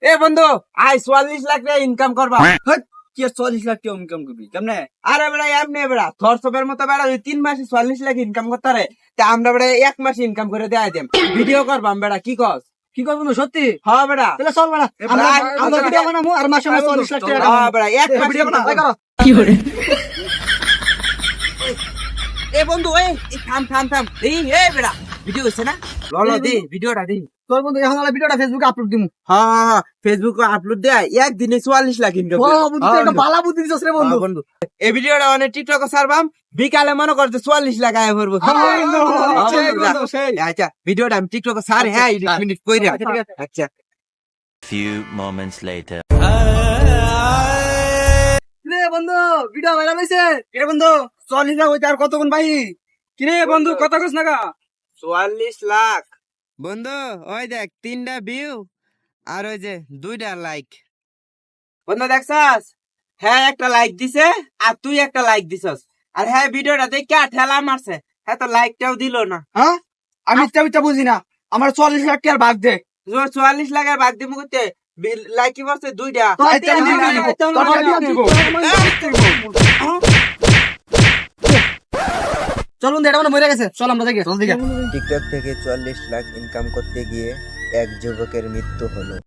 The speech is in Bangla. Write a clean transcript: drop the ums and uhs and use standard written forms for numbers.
এ বন্ধু আয় 44 লাখ টাকা ইনকাম করবা। কি 40 লাখ টাকা ইনকাম করবি কেমনে? আরে বেড়া এমনি বেড়া থরসবের মতো বেড়া 3 মাসে 44 লাখ ইনকাম করতে রে, তা আমরা বেড়া 1 মাসে ইনকাম করে দেয় দেম। ভিডিও করবাম বেড়া, কি কস? কি করবো না সত্যি? হ্যাঁ বেড়া, তাহলে চল বেড়া, আমরা ভিডিও বানাবো আর মাসে মাসে 40 লাখ টাকা হ্যাঁ বেড়া, 1 মাসে ভিডিও বানাবো। income করো। কি করে? এ বন্ধু এই থাম থাম থাম, এই বেড়া ভিডিও হইছে না, ললো দে ভিডিওটা দে। তোর বন্ধু এখন আমরা ভিডিওটা ফেসবুকে আপলোড দিমু। হ্যাঁ ফেসবুকে আপলোড দেয়, একদিনে 44 লাখ ইনকাম। ও বন্ধু তুই একটা বালা বুদ্ধি দিছস রে বন্ধু। বন্ধু এই ভিডিওটা অনেক টিকটকে ছাড়বাম, বিকালে মনে করতে 44 লাখ আয় ভরবো। আচ্ছা ভিডিওটা আমি টিকটকে ছাড়ি, হ্যাঁ 1 মিনিট কইরা। আচ্ছা Few moments later. রে বন্ধু ভিডিও ভাইরাল হইছে। রে বন্ধু 40 লাখ হইতে আর কতক্ষণ ভাই? কি রে বন্ধু কথা কইছ না গা? 44 লাখ বন্ধু, ওই দেখ 3টা ভিউ আর ওই যে 2টা লাইক। বন্ধু দেখছস, হ্যাঁ একটা লাইক দিছে আর তুই একটা লাইক দিছস, আর হ্যাঁ ভিডিওটা দেখে ঠেলা মারছে, হ্যাঁ তো লাইকটাও দিল না। হ্যাঁ আমি ইচ্ছা বুঝি না, আমার 40 লাখ টাকার ভাগ দে। 44 লাখের ভাগ দিমু করতে, লাইক কি করছে 2টা। চল বন্ধু এটা মানে মরে গেছে, চল আমরা দেখি। চল দিকে। টিকটক থেকে 44 লাখ ইনকাম করতে গিয়ে এক যুবকের মৃত্যু হলো।